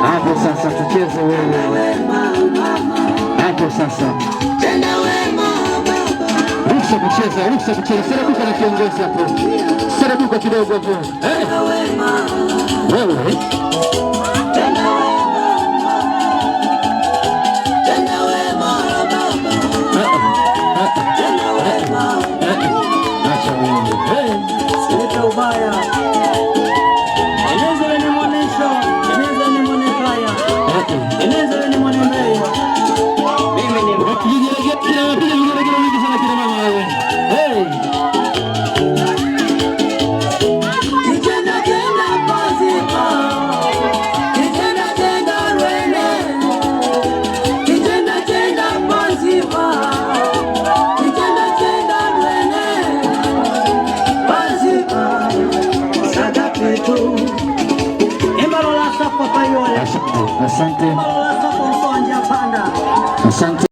Hapo sasa tucheze wewe. Hapo sasa. Ruksa kucheza. Serebuka na kiongozi hapo. Serebuka kidogo hapo. Wewe. Acha wewe. Sita ubaya. Eneza ni mwanesho, eneza ni mwanekaya. Eneza ni mwanembei. Mimi ni mwapiga vingi sana kina mama wewe. Hey. Kijana pozipa. Kijana rwene. Kijana pozipa. Kijana rwene. Pozipa. Sada petu. Embalola sapo payole. Asante. Embalola sapo sonja panda. Asante.